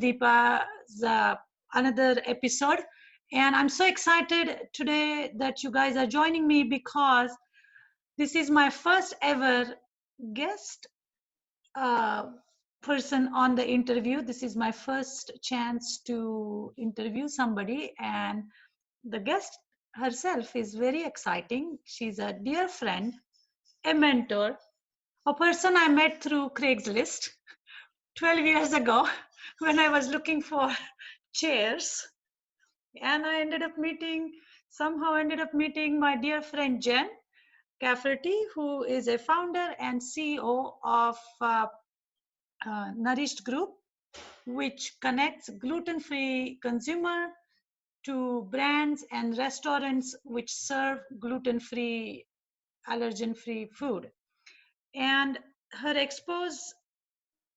Deepa's another episode. And I'm so excited today that you guys are joining me because this is my first ever guest person on the interview. This is my first chance to interview somebody, and the guest herself is very exciting. She's a dear friend, a mentor, a person I met through Craigslist 12 years ago when I was looking for chairs. And I somehow ended up meeting my dear friend Jenn Cafferty, who is a founder and CEO of Nourished Group, which connects gluten-free consumer to brands and restaurants which serve gluten-free, allergen-free food. And her expose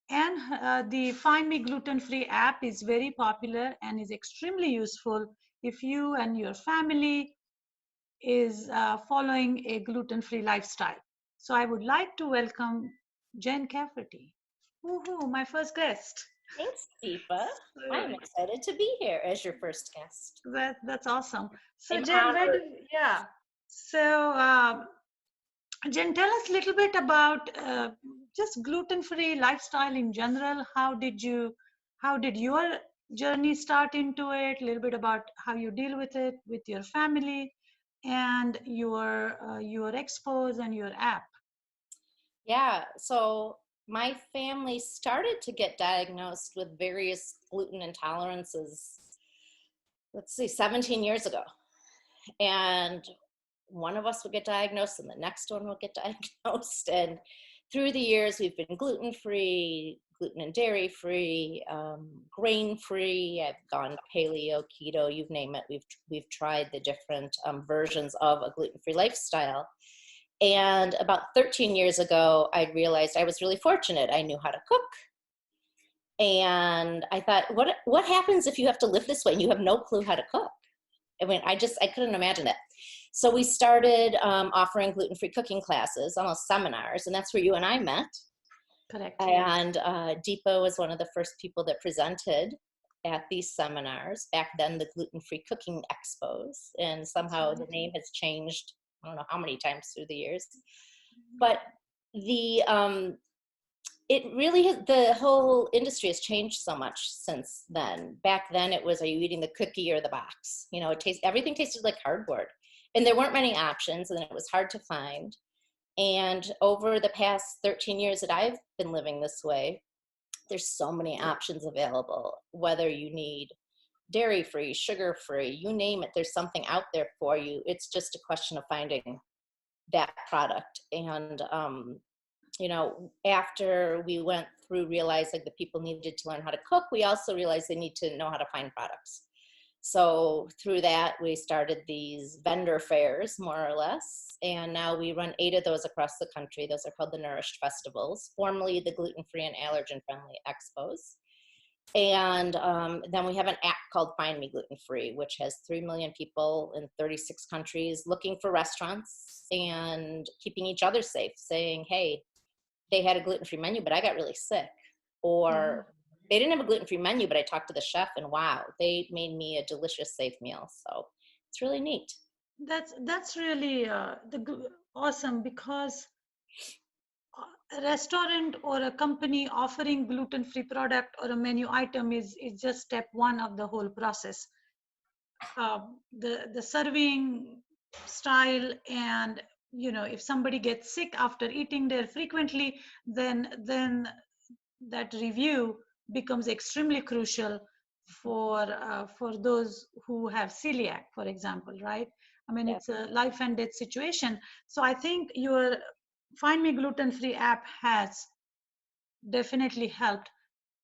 and the Find Me Gluten-Free app is very popular and is extremely useful if you and your family is following a gluten-free lifestyle. So I would like to welcome Jenn Cafferty. Woohoo, my first guest. Thanks, Deepa. I'm excited to be here as your first guest. That's awesome. So I'm Jenn, honored. So Jenn, tell us a little bit about just gluten-free lifestyle in general. How did your journey start into it? A little bit about how you deal with it with your family and your expos and your app. Yeah, so my family started to get diagnosed with various gluten intolerances, 17 years ago. And one of us would get diagnosed and the next one would get diagnosed. And through the years, we've been gluten-free, gluten and dairy-free, grain-free. I've gone paleo, keto, you name it. We've tried the different versions of a gluten-free lifestyle. And about 13 years ago, I realized I was really fortunate. I knew how to cook. And I thought, what happens if you have to live this way and you have no clue how to cook? I mean, I couldn't imagine it. So we started offering gluten-free cooking classes, almost seminars, and that's where you and I met. Correct. And Deepa was one of the first people that presented at these seminars. Back then, the gluten-free cooking expos, and somehow the name has changed. I don't know how many times through the years, but the whole industry has changed so much since then. Back then, it was, are you eating the cookie or the box? You know, everything tasted like cardboard. And there weren't many options, and it was hard to find. And over the past 13 years that I've been living this way, there's so many options available. Whether you need dairy-free, sugar-free, you name it, there's something out there for you. It's just a question of finding that product. And, you know, after we went through realizing that people needed to learn how to cook, we also realized they need to know how to find products. So through that, we started these vendor fairs, more or less, and now we run 8 of those across the country. Those are called the Nourished Festivals, formerly the Gluten-Free and Allergen-Friendly Expos. And then we have an app called Find Me Gluten-Free, which has 3 million people in 36 countries looking for restaurants and keeping each other safe, saying, hey, they had a gluten-free menu, but I got really sick. Or they didn't have a gluten-free menu, but I talked to the chef and wow, they made me a delicious, safe meal. So it's really neat. That's really awesome, because a restaurant or a company offering gluten-free product or a menu item is just step one of the whole process. The serving style, and you know, if somebody gets sick after eating there frequently, then that review becomes extremely crucial for those who have celiac, for example, right? I mean, it's a life and death situation. So I think your Find Me Gluten-Free app has definitely helped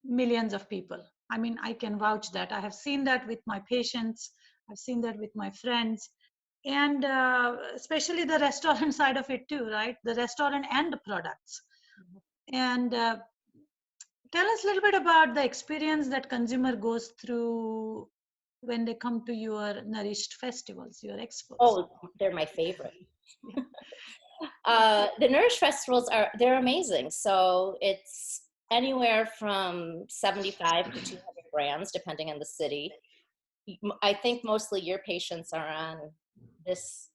millions of people. I mean, I can vouch that. I have seen that with my patients. I've seen that with my friends, and especially the restaurant side of it too, right? The restaurant and the products. And tell us a little bit about the experience that consumer goes through when they come to your Nourished festivals, your expos. Oh, they're my favorite. The Nourished festivals they're amazing. So it's anywhere from 75 to 200 brands depending on the city. I think mostly your patients are on this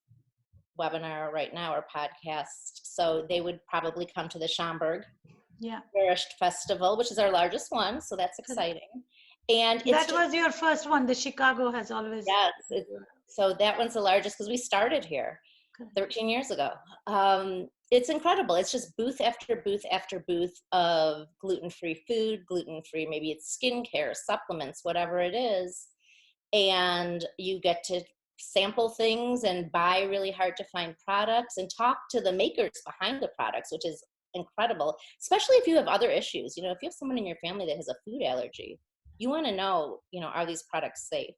webinar right now or podcast, so they would probably come to the Schaumburg Yeah. Nourished Festival, which is our largest one, so that's exciting. And it's that was your first one. The Chicago has always. Yes, so that one's the largest because we started here 13 years ago. It's incredible. It's just booth after booth after booth of gluten-free food, gluten-free, maybe it's skincare, supplements, whatever it is. And you get to sample things and buy really hard to find products and talk to the makers behind the products, which is incredible, especially if you have other issues. You know, if you have someone in your family that has a food allergy, you want to know, you know, are these products safe?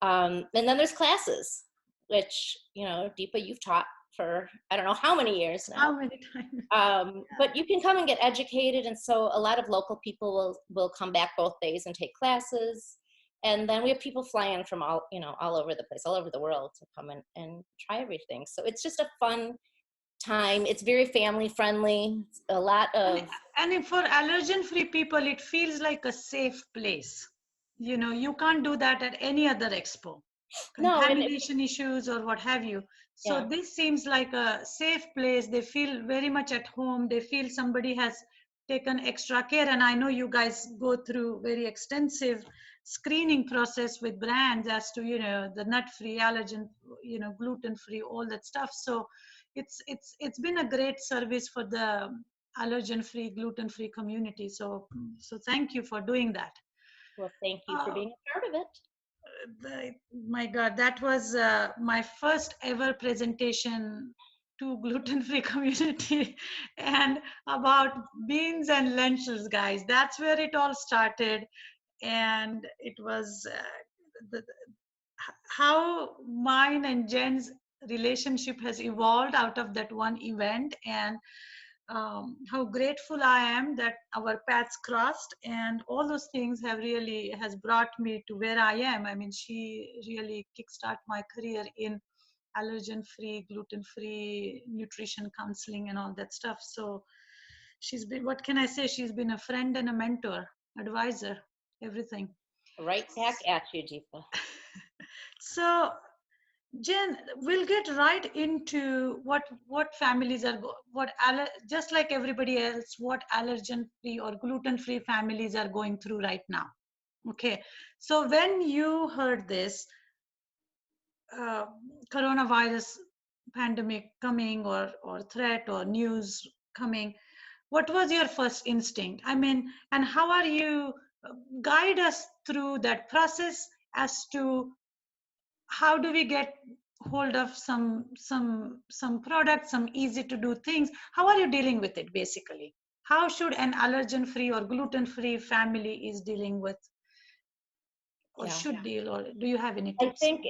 And then there's classes, which, you know, Deepa, you've taught for, I don't know how many years now. How many times? But you can come and get educated. And so a lot of local people will come back both days and take classes. And then we have people fly in from all, you know, all over the place, all over the world to come in and try everything. So it's just a fun time. It's very family friendly. It's a lot of. And for allergen-free people, it feels like a safe place. You know, you can't do that at any other expo. Contamination issues or what have you. So this seems like a safe place. They feel very much at home. They feel somebody has taken extra care. And I know you guys go through very extensive screening process with brands as to, you know, the nut-free, allergen, you know, gluten-free, all that stuff. So it's been a great service for the allergen-free, gluten-free community. So thank you for doing that. Well, thank you for being a part of it. My God, that was my first ever presentation to gluten-free community and about beans and lentils, guys. That's where it all started. And it was how mine and Jenn's relationship has evolved out of that one event, and how grateful I am that our paths crossed, and all those things has brought me to where I am. I mean, she really kickstarted my career in allergen-free, gluten-free nutrition counseling and all that stuff. So she's been, what can I say? She's been a friend and a mentor, advisor, everything. Right back at you, Deepa. So Jenn, we'll get right into what families are, just like everybody else, what allergen-free or gluten-free families are going through right now. Okay, so when you heard this coronavirus pandemic coming or threat or news coming, what was your first instinct? I mean, and how are you guide us through that process as to how do we get hold of some products, some easy to do things? How are you dealing with it basically? How should an allergen free or gluten free family is dealing with or should deal, or do you have any tips? I think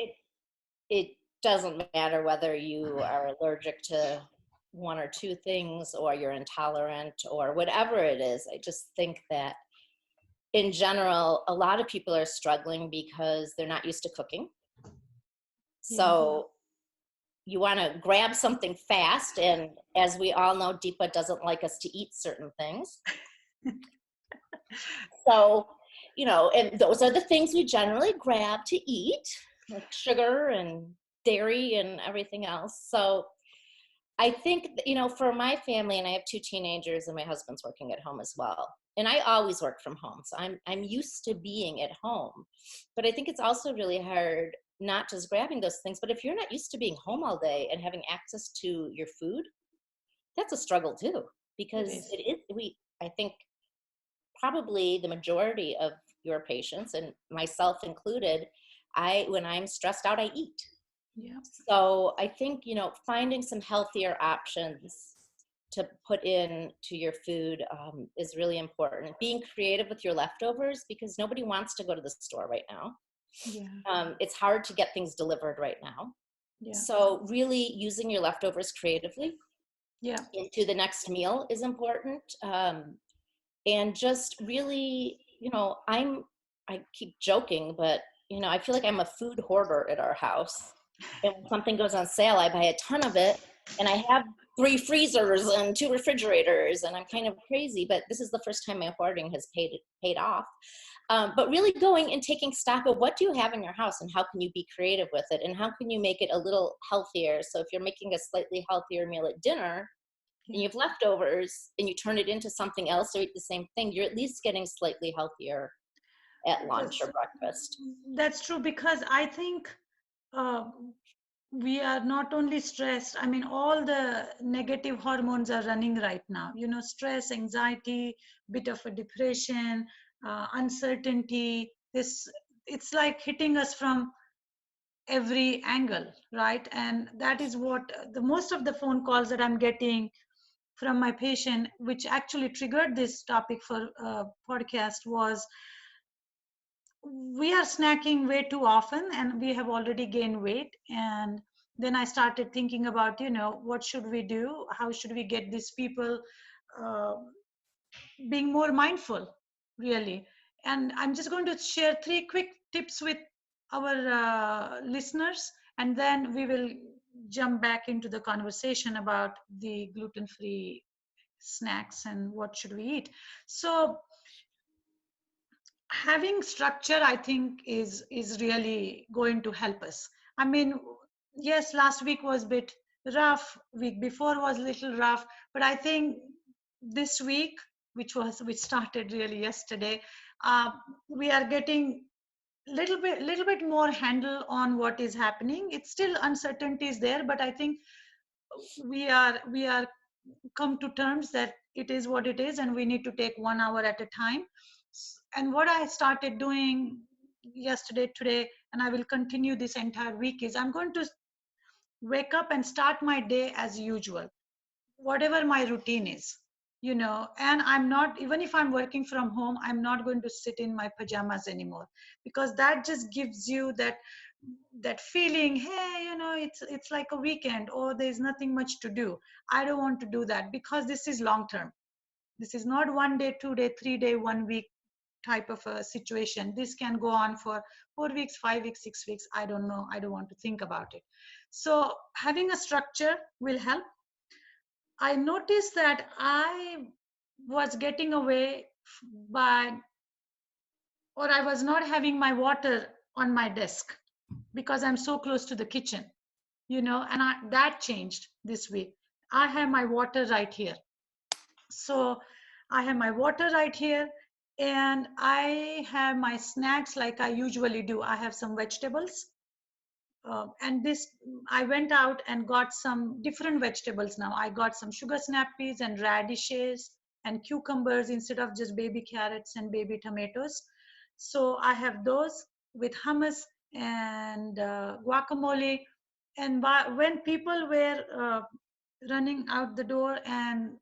it doesn't matter whether you are allergic to one or two things or you're intolerant or whatever it is. I just think that in general, a lot of people are struggling because they're not used to cooking. So you want to grab something fast. And as we all know, Deepa doesn't like us to eat certain things. So, you know, and those are the things we generally grab to eat, like sugar and dairy and everything else. So I think, you know, for my family, and I have 2 teenagers and my husband's working at home as well. And I always work from home. So I'm used to being at home. But I think it's also really hard not just grabbing those things, but if you're not used to being home all day and having access to your food, that's a struggle too. Because I think probably the majority of your patients, and myself included, when I'm stressed out, I eat. Yeah. So I think, you know, finding some healthier options to put in to your food is really important. Being creative with your leftovers, because nobody wants to go to the store right now. Yeah. It's hard to get things delivered right now. Yeah. So really using your leftovers creatively into the next meal is important. And just really, you know, I keep joking, but, you know, I feel like I'm a food hoarder at our house. And when something goes on sale, I buy a ton of it. And I have 3 freezers and 2 refrigerators, and I'm kind of crazy, but this is the first time my hoarding has paid off. But really going and taking stock of what do you have in your house and how can you be creative with it and how can you make it a little healthier. So if you're making a slightly healthier meal at dinner and you have leftovers and you turn it into something else or eat the same thing, you're at least getting slightly healthier at lunch or breakfast. That's true, because I think uh, we are not only stressed. I mean, all the negative hormones are running right now. You know, stress, anxiety, bit of a depression, uncertainty. It's like hitting us from every angle, right? And that is what the most of the phone calls that I'm getting from my patient, which actually triggered this topic for podcast, was we are snacking way too often and we have already gained weight. And then I started thinking about, you know, what should we do, how should we get these people uh, being more mindful, really. And I'm just going to share 3 quick tips with our listeners, and then we will jump back into the conversation about the gluten-free snacks and what should we eat. So having structure, I think, is really going to help us. I mean, yes, last week was a bit rough, week before was a little rough, but I think this week, which started really yesterday, uh, we are getting little bit more handle on what is happening. It's still uncertainties there, but I think we are come to terms that it is what it is and we need to take 1 hour at a time. And what I started doing yesterday, today, and I will continue this entire week, is I'm going to wake up and start my day as usual, whatever my routine is, you know. And I'm not, even if I'm working from home, I'm not going to sit in my pajamas anymore, because that just gives you that feeling, hey, you know, it's like a weekend, or there's nothing much to do. I don't want to do that, because this is long term. This is not 1 day, 2 day, 3 day, 1 week type of a situation. This can go on for 4 weeks, 5 weeks, 6 weeks. I don't know, I don't want to think about it. So having a structure will help. I noticed that I was getting away by, or I was not having my water on my desk because I'm so close to the kitchen, you know. And that changed this week. I have my water right here. So I have my water right here, and I have my snacks like I usually do. I have some vegetables. And this, I went out and got some different vegetables now. I got some sugar snap peas and radishes and cucumbers instead of just baby carrots and baby tomatoes. So I have those with hummus and guacamole. And when people were running out the door and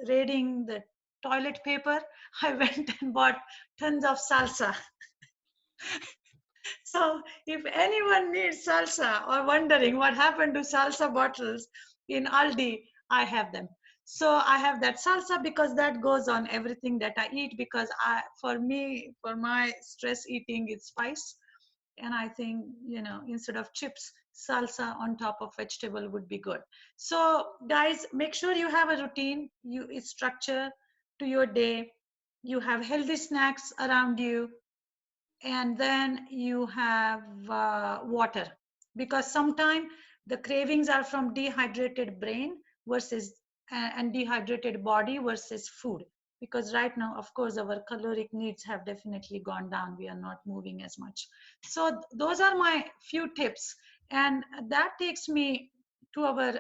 raiding the toilet paper, I went and bought tons of salsa. So if anyone needs salsa or wondering what happened to salsa bottles in Aldi, I have them. So I have that salsa because that goes on everything that I eat, because for me, for my stress eating, it's spice. And I think, you know, instead of chips, salsa on top of vegetable would be good. So guys, make sure you have a routine, structure to your day. You have healthy snacks around you, and then you have water, because sometimes the cravings are from dehydrated brain versus and dehydrated body versus food, because right now, of course, our caloric needs have definitely gone down. We are not moving as much. So those are my few tips, and that takes me to our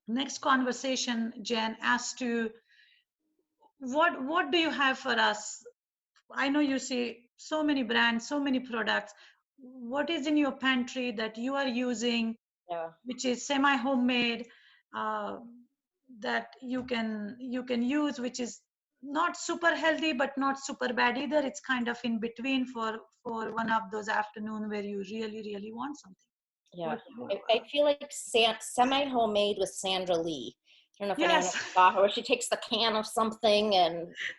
next conversation, Jen, as to what do you have for us. I know you see so many brands, so many products. What is in your pantry that you are using, Yeah. which is semi-homemade, uh, that you can use, which is not super healthy but not super bad either. It's kind of in between for one of those afternoon where you really really want something. Yeah, What? I feel like semi-homemade with Sandra Lee. I don't know if anyone ever Yes, saw her, where she takes the can of something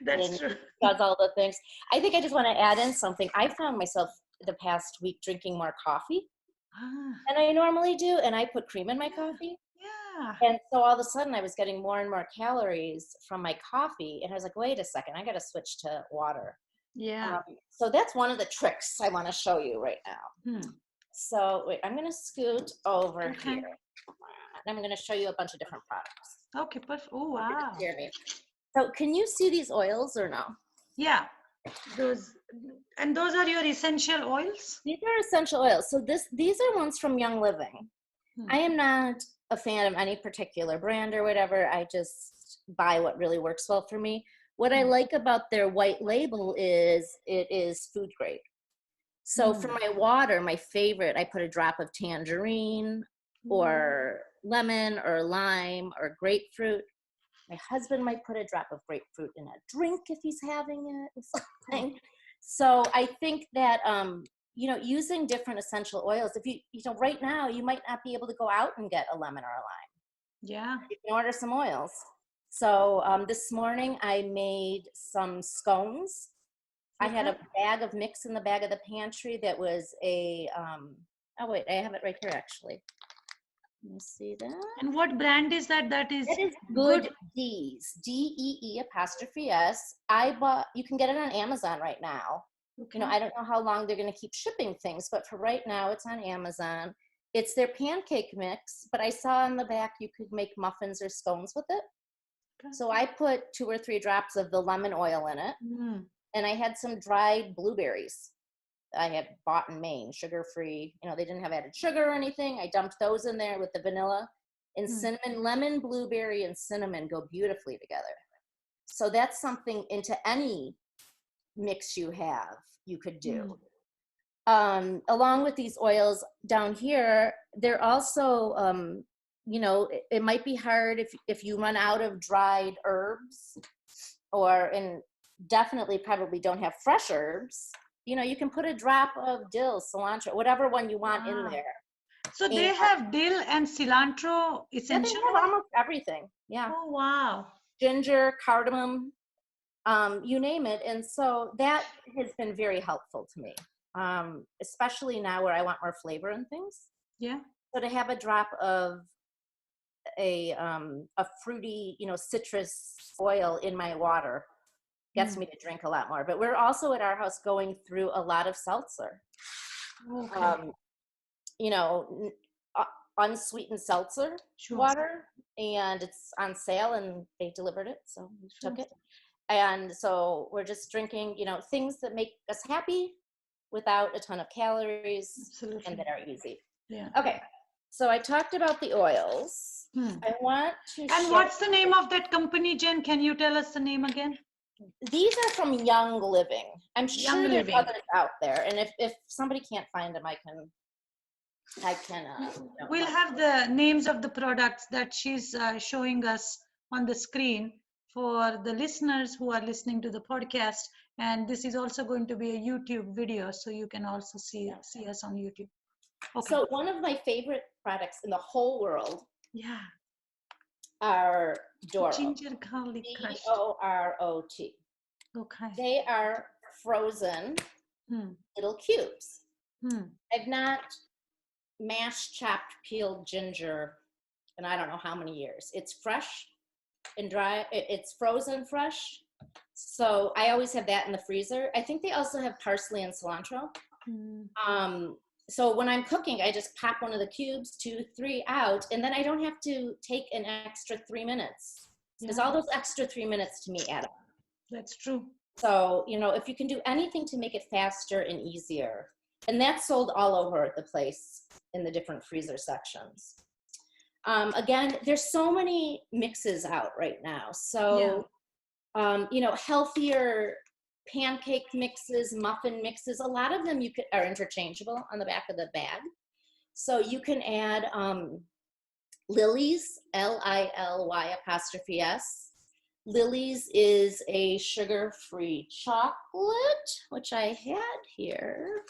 that's and true. does all the things. I think I just want to add in something. I found myself the past week drinking more coffee Ah, than I normally do, and I put cream in my yeah, coffee. And so all of a sudden I was getting more and more calories from my coffee. And I was like, wait a second, I got to switch to water. Yeah. So that's one of the tricks I want to show you right now. So wait, I'm going to scoot over here. And I'm going to show you a bunch of different products. Okay, perfect. Oh, wow. So can you see these oils or no? Yeah. Those are your essential oils? These are essential oils. So these are ones from Young Living. I am not a fan of any particular brand or whatever. I just buy what really works well for me. What I like about their white label is it is food grade. So for my water, my favorite, I put a drop of tangerine or lemon or lime or grapefruit. My husband might put a drop of grapefruit in a drink if he's having it or something. So I think that, you know, using different essential oils, if you know, right now, you might not be able to go out and get a lemon or a lime. Yeah. You can order some oils. So this morning I made some scones. I had a bag of mix in the bag of the pantry that was a, oh wait, I have it right here actually. Let me see that. And what brand is that? That is Good Dees, DEE''S. You can get it on Amazon right now. You know, I don't know how long they're going to keep shipping things, but for right now, it's on Amazon. It's their pancake mix, but I saw on the back you could make muffins or scones with it. So I put 2 or 3 drops of the lemon oil in it, and I had some dried blueberries I had bought in Maine, sugar-free. You know, they didn't have added sugar or anything. I dumped those in there with the vanilla and cinnamon. Lemon, blueberry, and cinnamon go beautifully together. So that's something into any mix you have, you could do. Along with these oils down here, they're also, you know, it might be hard if you run out of dried herbs and definitely probably don't have fresh herbs. You know, you can put a drop of dill, cilantro, whatever one you want in there. So they have dill and cilantro essential? Yeah, they have almost everything. Yeah. Oh, wow. Ginger, cardamom, you name it. And so that has been very helpful to me, especially now where I want more flavor in things. Yeah. So to have a drop of a fruity, you know, citrus oil in my water gets me to drink a lot more. But we're also at our house going through a lot of seltzer. You know, unsweetened seltzer water, and it's on sale, and they delivered it, so we took it. And so we're just drinking, you know, things that make us happy without a ton of calories and that are easy. Yeah. Okay, so I talked about the oils. I want to. And what's the name of that company, Jen? Can you tell us the name again? These are from Young Living. I'm sure there's others out there, and if somebody can't find them, I can. We'll have the names of the products that she's showing us on the screen for the listeners who are listening to the podcast. And this is also going to be a YouTube video, so you can also see us on YouTube. Okay. So one of my favorite products in the whole world, are Doro. Ginger garlic crushed. Dorot. Okay. They are frozen little cubes. I've not mashed, chopped, peeled ginger in I don't know how many years. It's fresh and dry. It's frozen fresh. So I always have that in the freezer. I think they also have parsley and cilantro. So when I'm cooking, I just pop one of the cubes, 2, 3 out, and then I don't have to take an extra 3 minutes. Because all those extra 3 minutes to me add up. That's true. So, you know, if you can do anything to make it faster and easier, and that's sold all over the place in the different freezer sections. Again, there's so many mixes out right now. So, you know, healthier pancake mixes, muffin mixes, a lot of them are interchangeable on the back of the bag. So you can add Lily's, Lily''S. Lily's is a sugar-free chocolate, which I had here.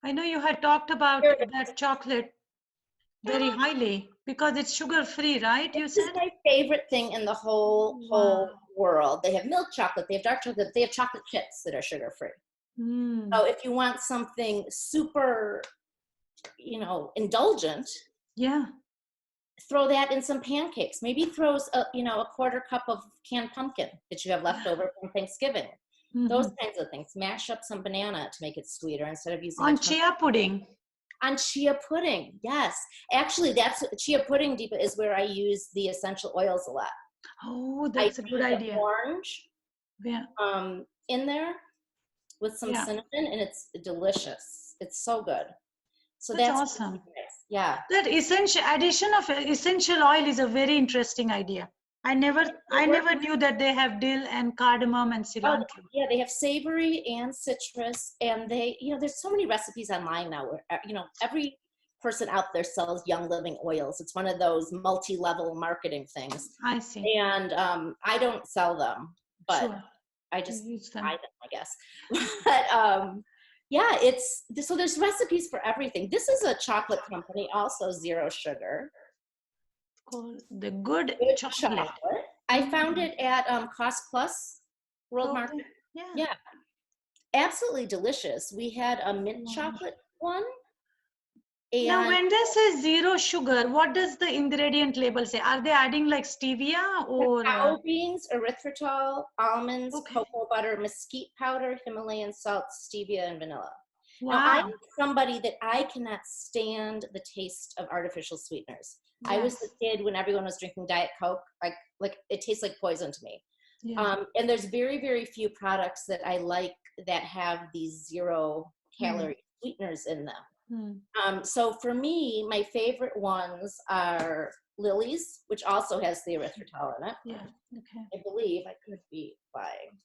I know you had talked about that chocolate very highly because it's sugar-free, right? You said? This is my favorite thing in the whole world. They have milk chocolate, they have dark chocolate, they have chocolate chips that are sugar-free. So if you want something super, you know, indulgent, throw that in some pancakes. Maybe throw a quarter cup of canned pumpkin that you have left over from Thanksgiving. Those kinds of things. Mash up some banana to make it sweeter instead of using On chia pudding. On chia pudding, yes. Actually, that's chia pudding, Deepa, is where I use the essential oils a lot. Oh, that's a good idea. Orange, in there with some cinnamon, and it's delicious. It's so good. So that's awesome. Yeah. That addition of essential oil is a very interesting idea. I never knew that they have dill and cardamom and cilantro. Oh, yeah, they have savory and citrus, and they, there's so many recipes online now where, every person out there sells Young Living oils. It's one of those multi-level marketing things. I see. And I don't sell them, but I just buy them, I guess. But yeah, so there's recipes for everything. This is a chocolate company, also zero sugar. Called the Good Chocolate. I found it at Cost Plus World Market. Yeah, absolutely delicious. We had a mint chocolate one. And now, when they say zero sugar, what does the ingredient label say? Are they adding like stevia or cacao beans, erythritol, almonds, cocoa butter, mesquite powder, Himalayan salt, stevia, and vanilla? Wow. Now, I'm somebody that I cannot stand the taste of artificial sweeteners. Yes. I was the kid when everyone was drinking Diet Coke, like it tastes like poison to me. Yeah. And there's very, very few products that I like that have these 0 calorie sweeteners in them. So for me, my favorite ones are Lily's, which also has the erythritol in it. Yeah. Okay. I believe I could be buying.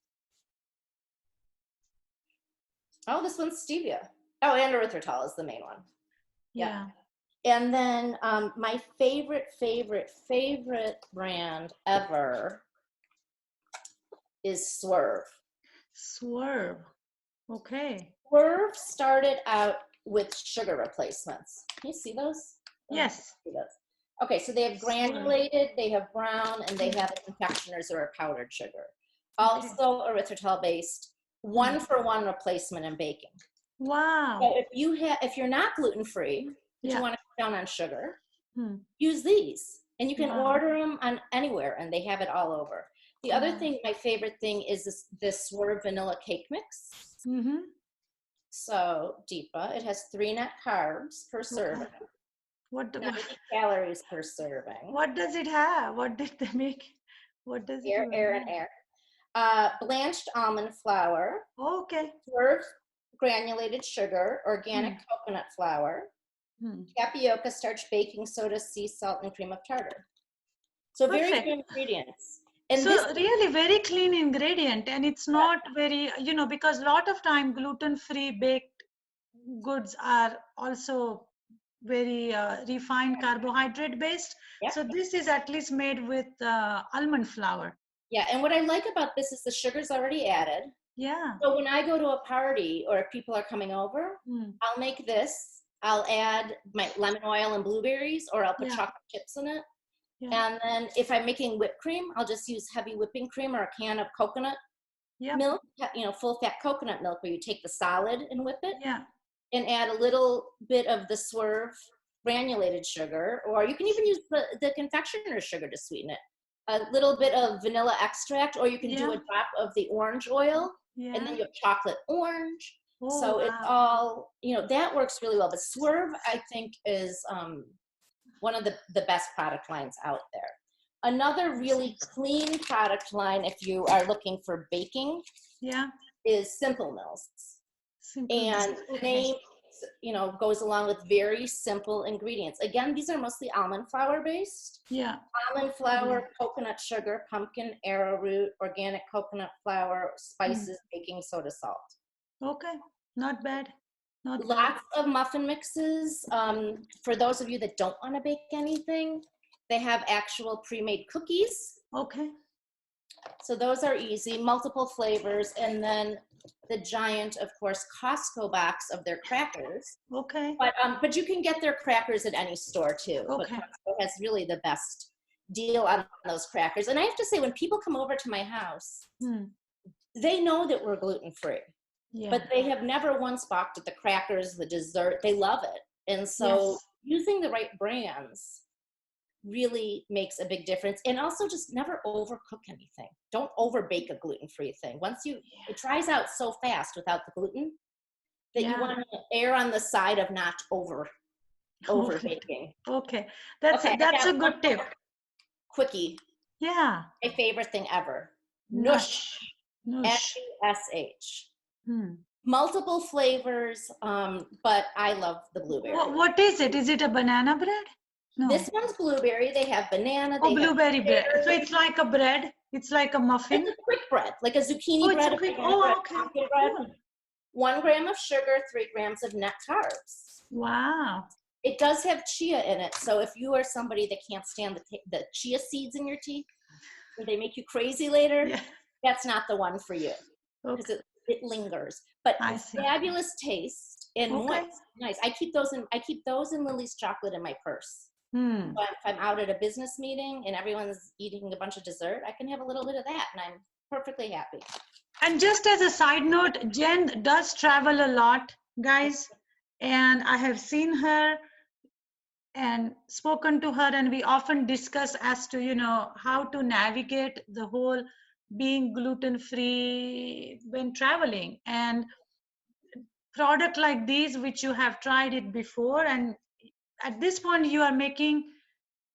Oh, this one's stevia. Oh, and erythritol is the main one. Yeah. And then my favorite brand ever is Swerve. Swerve. Okay. Swerve started out with sugar replacements. Can you see those? Yes. See those. Okay, so they have granulated, they have brown, and they have confectioners or powdered sugar. Also erythritol based, 1-for-1 replacement in baking. Wow. So if you're not gluten-free, but you want to cut down on sugar, use these. And you can order them on anywhere, and they have it all over. The other thing, my favorite thing, is this Swerve vanilla cake mix. So, Deepa, it has 3 net carbs per serving. 90 calories per serving. What does it have? What did they make? What does it have? Air. Blanched almond flour. Okay. Swerve granulated sugar, organic coconut flour, tapioca starch, baking soda, sea salt, and cream of tartar. So very few ingredients. And so really very clean ingredient, and it's not very, because a lot of time gluten-free baked goods are also very refined carbohydrate based. So this is at least made with almond flour. Yeah, and what I like about this is the sugar's already added. Yeah. So when I go to a party or if people are coming over, I'll make this. I'll add my lemon oil and blueberries, or I'll put chocolate chips in it. And then if I'm making whipped cream, I'll just use heavy whipping cream or a can of coconut milk, full fat coconut milk, where you take the solid and whip it. And add a little bit of the Swerve granulated sugar, or you can even use the confectioner's sugar to sweeten it. A little bit of vanilla extract, or you can do a drop of the orange oil, and then you have chocolate orange. So it's all, that works really well. But Swerve, I think, is one of the best product lines out there. Another really clean product line, if you are looking for baking, is Simple Mills. And the name, goes along with very simple ingredients. Again, these are mostly almond flour based. Almond flour, coconut sugar, pumpkin, arrowroot, organic coconut flour, spices, baking soda, salt. Okay, not bad. Lots of muffin mixes. For those of you that don't want to bake anything, they have actual pre-made cookies. Okay. So those are easy, multiple flavors, and then the giant, of course, Costco box of their crackers. Okay. But you can get their crackers at any store too. Okay. But Costco has really the best deal on those crackers. And I have to say, when people come over to my house, they know that we're gluten-free. But they have never once balked at the crackers, the dessert. They love it. And so using the right brands really makes a big difference. And also just never overcook anything. Don't overbake a gluten-free thing. Once it dries out so fast without the gluten that you Yeah. want to err on the side of not over Okay. baking. Okay. That's Okay, that's a good tip. Quickie. Yeah. My favorite thing ever. Nush. Nush. Nush. Nush. Hmm. Multiple flavors, but I love the blueberry. What is it? Is it a banana bread? No. This one's blueberry. They have banana. Oh, they blueberry have bread. So it's like a bread. It's like a muffin. It's a quick bread, like a zucchini Oh, it's bread. a quick. Banana Oh, bread, okay. pumpkin bread. Cool. 1 gram of sugar, 3 grams of net carbs. Wow. It does have chia in it, so if you are somebody that can't stand the chia seeds in your tea, or they make you crazy later, Yeah. that's not the one for you, because Okay. it lingers. But I see. fabulous taste and Okay. moist, nice. I keep those in Lily's chocolate in my purse. Hmm. But if I'm out at a business meeting and everyone's eating a bunch of dessert, I can have a little bit of that, and I'm perfectly happy. And just as a side note, Jenn does travel a lot, guys, and I have seen her and spoken to her, and we often discuss as to, you know, how to navigate the whole being gluten-free when traveling. And product like these, which you have tried it before, and at this point you are making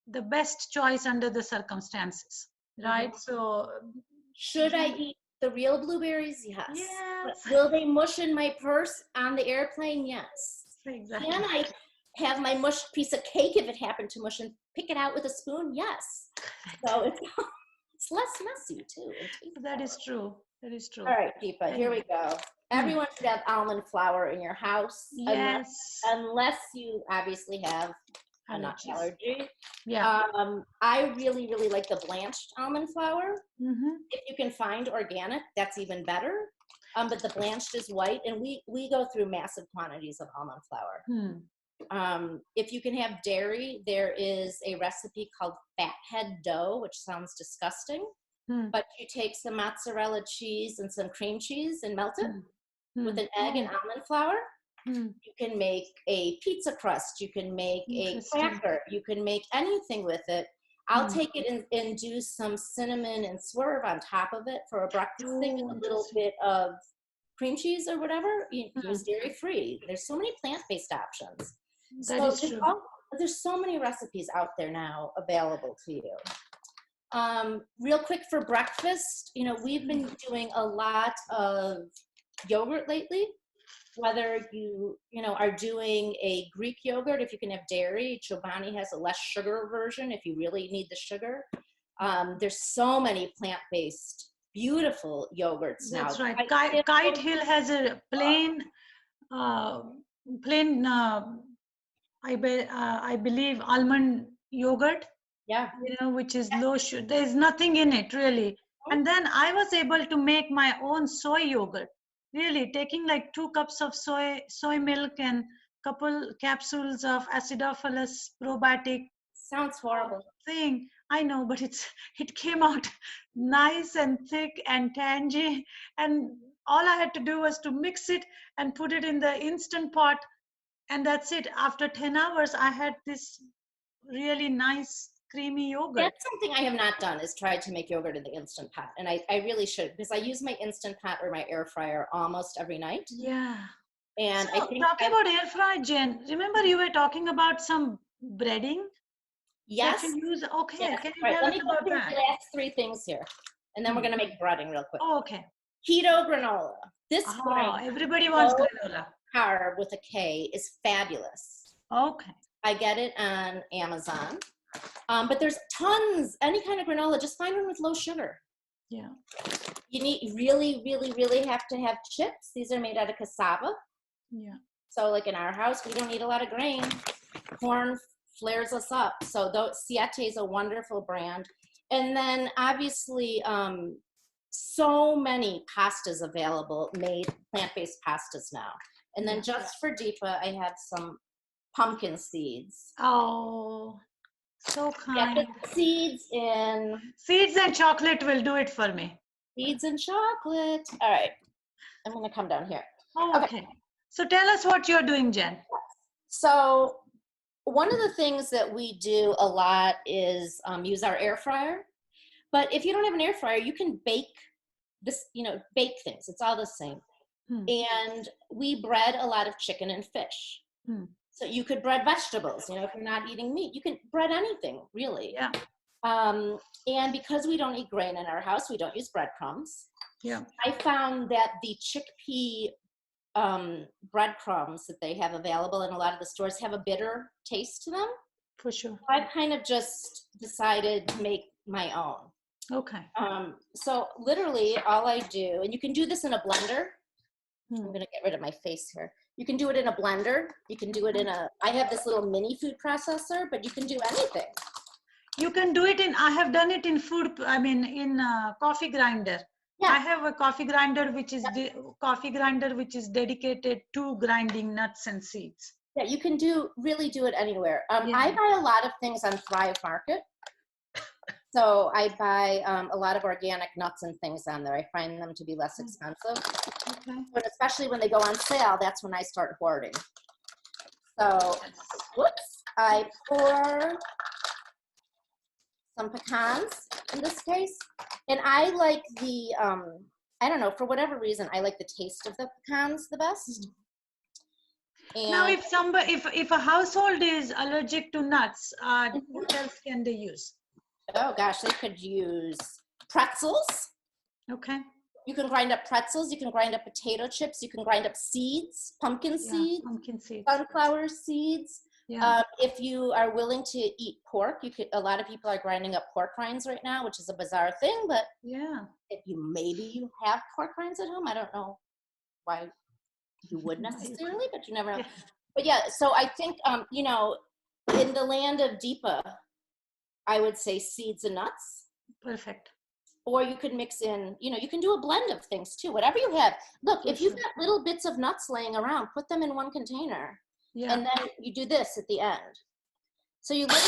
the best choice under the circumstances, right? Mm-hmm. So should I eat the real blueberries? Yes. Yes. Will they mush in my purse on the airplane? Yes. Exactly. Can I have my mushed piece of cake if it happened to mush and pick it out with a spoon? Yes. So it's less messy too. That is true. That is true. All right, Deepa, here we go. Everyone should have almond flour in your house. Yes. Unless you obviously have a nut allergy. Yeah. I really, really like the blanched almond flour. Mm-hmm. If you can find organic, that's even better. But the blanched is white, and we go through massive quantities of almond flour. If you can have dairy, there is a recipe called fathead dough, which sounds disgusting. But you take some mozzarella cheese and some cream cheese and melt it with an egg and almond flour. You can make a pizza crust. You can make a cracker. You can make anything with it. I'll take it and do some cinnamon and swerve on top of it for a breakfast thing, and a little bit of cream cheese or whatever. You can use dairy free. There's so many plant-based options. That is true. There's so many recipes out there now available to you. Real quick for breakfast, you know, we've been doing a lot of yogurt lately. Whether you are doing a Greek yogurt, if you can have dairy, Chobani has a less sugar version if you really need the sugar. There's so many plant-based, beautiful yogurts now. That's right. Kite Hill has a plain, I believe, almond yogurt. Yeah. You know, which is low sugar. There is nothing in it really. And then I was able to make my own soy yogurt. Really, taking like 2 cups of soy milk and couple capsules of acidophilus probiotic. Sounds horrible. Thing. I know, but it came out nice and thick and tangy. And all I had to do was to mix it and put it in the Instant Pot. And that's it. After 10 hours, I had this really nice creamy yogurt. That's something I have not done, is tried to make yogurt in the Instant Pot. And I really should, because I use my Instant Pot or my air fryer almost every night. Yeah. And so, I think talking about air fry, Jenn, remember you were talking about some breading? Yes. That you use? Okay. Yes. Can you tell us about that? The last 3 things here. And then we're going to make breading real quick. Oh, okay. Keto granola. This everybody wants granola. Carb with a K is fabulous. Okay. I get it on Amazon. But there's tons, any kind of granola, just find one with low sugar. Yeah. You really, really, really have to have chips. These are made out of cassava. Yeah. So like in our house, we don't eat a lot of grain. Corn flares us up. So Siete is a wonderful brand. And then obviously, so many pastas available, made plant-based pastas now. And then just for Deepa, I have some pumpkin seeds. Oh, so kind. Yeah, seeds and chocolate will do it for me. Seeds and chocolate. All right. I'm going to come down here. Oh, okay. So tell us what you're doing, Jenn. So one of the things that we do a lot is use our air fryer. But if you don't have an air fryer, you can bake this, bake things. It's all the same. And we bread a lot of chicken and fish. So you could bread vegetables, if you're not eating meat, you can bread anything, really. Yeah. And because we don't eat grain in our house, we don't use breadcrumbs. Yeah. I found that the chickpea breadcrumbs that they have available in a lot of the stores have a bitter taste to them. For sure. I've kind of just decided to make my own. Okay. So literally all I do, and you can do this in a blender. I'm going to get rid of my face here. You can do it in a blender. You can do it in I have this little mini food processor, but you can do anything. You can do it I have done it in in coffee grinder. Yeah. I have a coffee grinder, which is dedicated to grinding nuts and seeds. Yeah, you can really do it anywhere. I buy a lot of things on Thrive Market. So I buy a lot of organic nuts and things on there. I find them to be less expensive. Okay. But especially when they go on sale, that's when I start hoarding. So, whoops, I pour some pecans in this case. And I like the, I don't know, for whatever reason, I like the taste of the pecans the best. And now, if a household is allergic to nuts, what else can they use? Oh gosh, they could use pretzels. Okay. You can grind up pretzels. You can grind up potato chips. You can grind up seeds, pumpkin seeds, sunflower seeds. Yeah. If you are willing to eat pork, a lot of people are grinding up pork rinds right now, which is a bizarre thing, but yeah. If you have pork rinds at home, I don't know why you would necessarily, but you never know. Yeah. But yeah, so I think, in the land of Deepa, I would say seeds and nuts. Perfect. Or you could mix in, you can do a blend of things too, whatever you have. Look, if you've got little bits of nuts laying around, put them in one container. Yeah. And then you do this at the end. So you literally,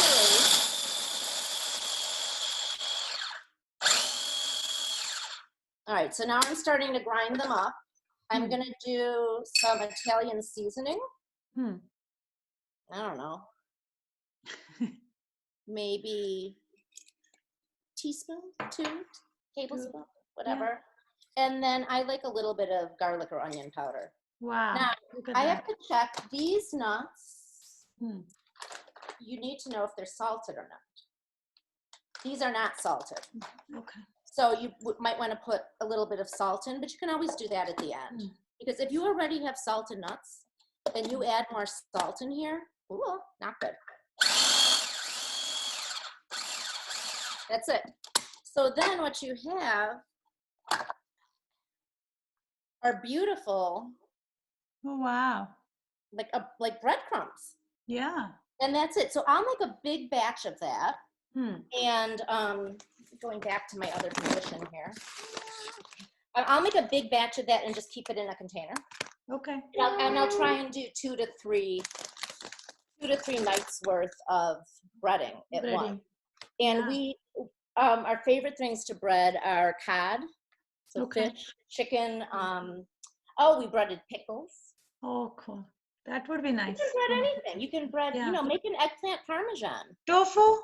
all right, so now I'm starting to grind them up. I'm going to do some Italian seasoning. I don't know. Maybe teaspoon, 2 tablespoons, whatever. Yeah. And then I like a little bit of garlic or onion powder. Wow. Now, I have to check these nuts. You need to know if they're salted or not. These are not salted. Okay. So you might want to put a little bit of salt in, but you can always do that at the end. Because if you already have salted nuts and you add more salt in here, ooh, not good. That's it. So then what you have are beautiful. Oh, wow. Like breadcrumbs. Yeah. And that's it. So I'll make a big batch of that. And going back to my other position here, I'll make a big batch of that and just keep it in a container. Okay. And I'll try and do 2 to 3 nights worth of breading at once. And we, our favorite things to bread are cod, so fish, chicken. We breaded pickles. Oh, cool. That would be nice. You can bread anything. You can bread, make an eggplant parmesan. Tofu?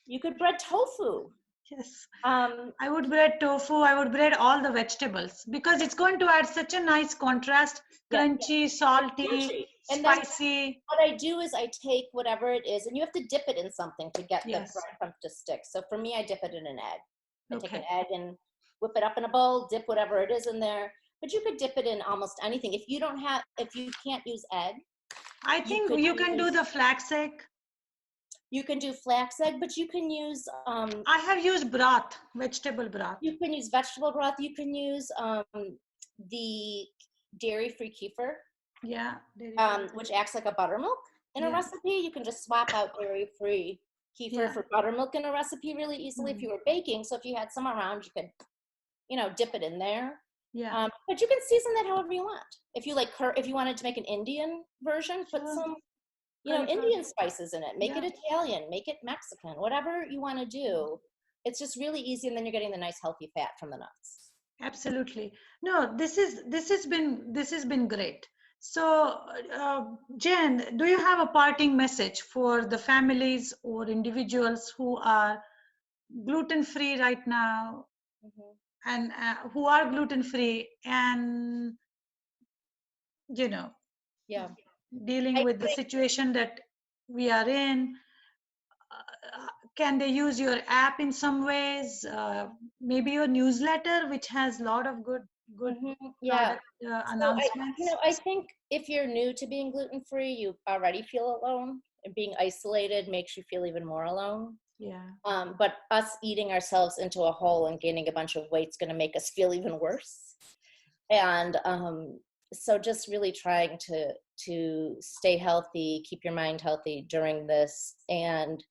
You could bread tofu. Yes. I would bread tofu. I would bread all the vegetables because it's going to add such a nice contrast. Crunchy, salty, and spicy. What I do is I take whatever it is, and you have to dip it in something to get the breadcrumb to stick. So for me, I dip it in an egg. I take an egg and whip it up in a bowl, dip whatever it is in there. But you could dip it in almost anything. If you can't use egg. I think you can do the flax egg. You can do flax egg, but you can use. I have used broth, vegetable broth. You can use vegetable broth. You can use the dairy-free kefir. Yeah. Which acts like a buttermilk in a recipe. You can just swap out dairy-free kefir for buttermilk in a recipe really easily if you were baking. So if you had some around, you could, dip it in there. Yeah. But you can season that however you want. If you if you wanted to make an Indian version, put some. Indian spices in it. Make it Italian, make it Mexican, whatever you want to do. It's just really easy, and then you're getting the nice healthy fat from the nuts. Absolutely. No, this has been great. So, Jen, do you have a parting message for the families or individuals who are gluten-free right now Mhm. and who are gluten-free and, you know, Yeah. dealing I with the think, situation that we are in? Can they use your app in some ways? Maybe your newsletter, which has a lot of good mhm, yeah. product So announcements. I think if you're new to being gluten-free, you already feel alone, and being isolated makes you feel even more alone. Yeah, But us eating ourselves into a hole and gaining a bunch of weight is going to make us feel even worse. And so just really trying to stay healthy, keep your mind healthy during this, and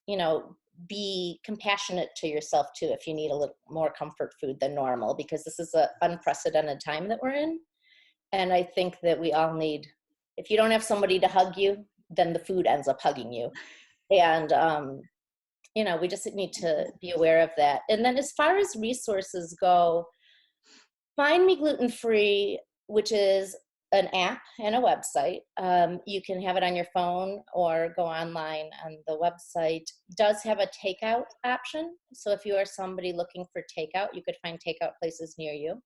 you know, be compassionate to yourself too if you need a little more comfort food than normal, because this is an unprecedented time that we're in. And I think that we all need, if you don't have somebody to hug you, then the food ends up hugging you. And you know, we just need to be aware of that. And then as far as resources go, Find Me Gluten-Free, which is an app and a website. You can have it on your phone or go online, and the website does have a takeout option. So if you are somebody looking for takeout, you could find takeout places near you.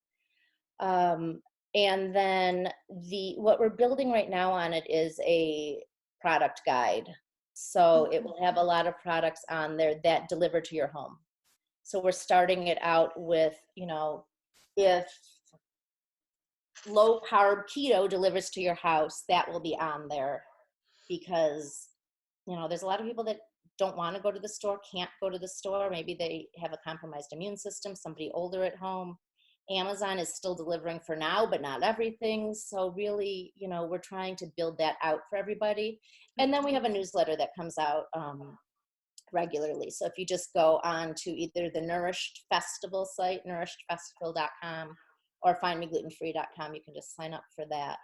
And then what we're building right now on it is a product guide. So it will have a lot of products on there that deliver to your home. So we're starting it out with, you know, if low carb keto delivers to your house, that will be on there, because, you know, there's a lot of people that don't want to go to the store, can't go to the store. Maybe they have a compromised immune system, somebody older at home. Amazon is still delivering for now, but not everything. So really, you know, we're trying to build that out for everybody. And then we have a newsletter that comes out regularly. So if you just go on to either the Nourished Festival site, nourishedfestival.com, or findmeglutenfree.com, you can just sign up for that.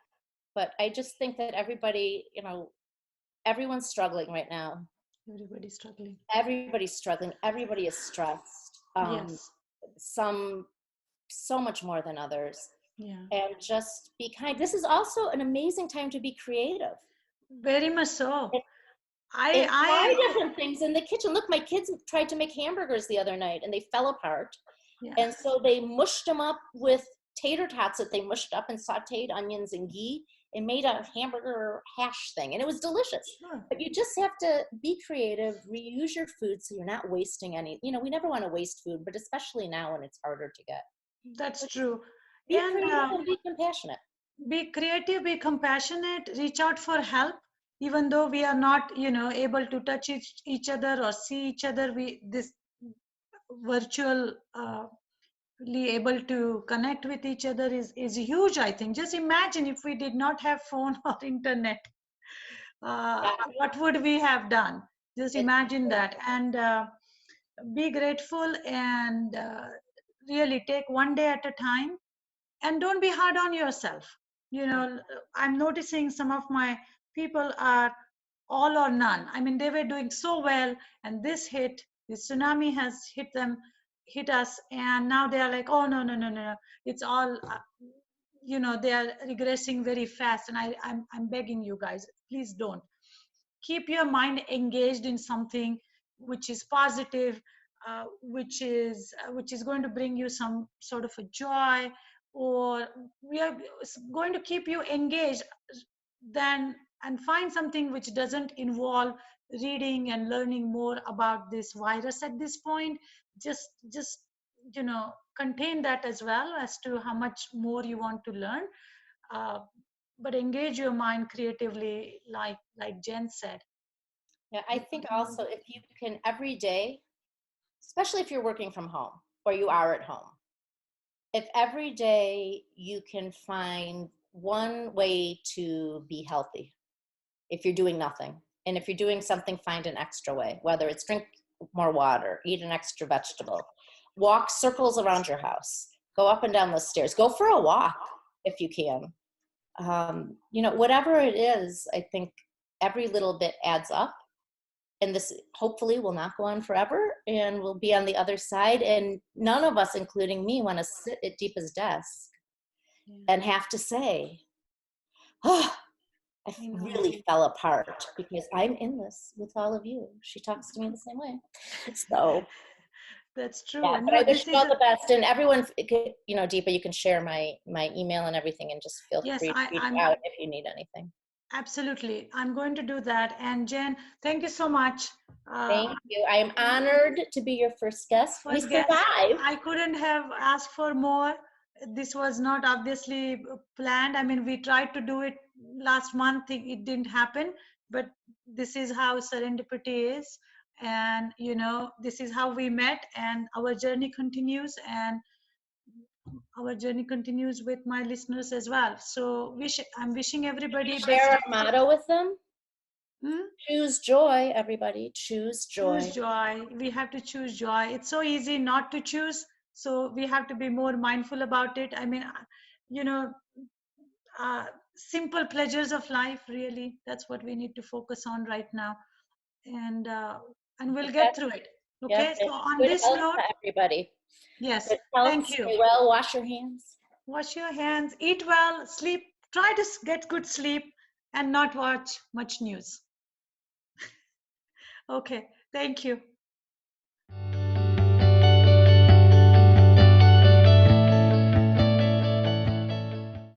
But I just think that everybody, you know, everyone's struggling right now. everybody's struggling. Everybody's struggling. Everybody is stressed. Yes, Some so much more than others. yeah, And just be kind. This is also an amazing time to be creative very much so. and, I, and try I, different things in the kitchen. Look, my kids tried to make hamburgers the other night and they fell apart. yeah, And so they mushed them up with tater tots that they mushed up and sauteed onions and ghee and made a hamburger hash thing. And it was delicious. sure. But you just have to be creative, reuse your food so you're not wasting any. You know, we never want to waste food, but especially now when it's harder to get. That's So true. be And creative and be compassionate. be creative, be compassionate, reach out for help. Even though we are not, able to touch each other or see each other, this virtual able to connect with each other is huge. I think just imagine if we did not have phone or internet, Yeah, what would we have done? Just it's imagine that. And be grateful and really take one day at a time, and don't be hard on yourself. I'm noticing some of my people are all or none. I mean, they were doing so well, and this tsunami has hit us, and now they are like, oh, no, no, no, no, no. It's all, they are regressing very fast. And I'm begging you guys, please don't. Keep your mind engaged in something which is positive, which is going to bring you some sort of a joy, or we are going to keep you engaged, then and find something which doesn't involve reading and learning more about this virus at this point. Just contain that as well as to how much more you want to learn, uh, but engage your mind creatively, like Jen said. yeah. I think also if you can every day, especially if you're working from home or you are at home, if every day you can find one way to be healthy, if you're doing nothing, and if you're doing something, find an extra way, whether it's drink more water, eat an extra vegetable, walk circles around your house, go up and down the stairs, go for a walk if you can. You know, whatever it is, I think every little bit adds up, and this hopefully will not go on forever, and we'll be on the other side. And none of us, including me, want to sit at Deepa's desk Yeah. and have to say, I I know. really fell apart because I'm in this with all of you. She talks to me the same way. So That's true. yeah, but No, I wish this you is all a, the best. And everyone, you know, Deepa, you can share my email and everything, and just feel yes, free to reach I'm out if you need anything. absolutely. I'm going to do that. And Jenn, thank you so much. Thank you. I am honored to be your first guest. We First guest, survived. I couldn't have asked for more. This was not obviously planned. I mean, we tried to do it last month, it didn't happen, but this is how serendipity is. And, this is how we met, and our journey continues. And our journey continues with my listeners as well. So I'm wishing everybody best Share of our motto with them. hmm? Choose joy, everybody. Choose Choose joy. joy. We have to choose joy. It's so easy not to choose. So we have to be more mindful about it. I mean, you know, simple pleasures of life, really. That's what we need to focus on right now. And we'll get That's, through it. yep. Okay. And So on good this health note, to everybody. yes, Good health. thank you. Stay well. Wash your hands. Wash your hands, eat well, sleep. Try to get good sleep and not watch much news. Okay. Thank you.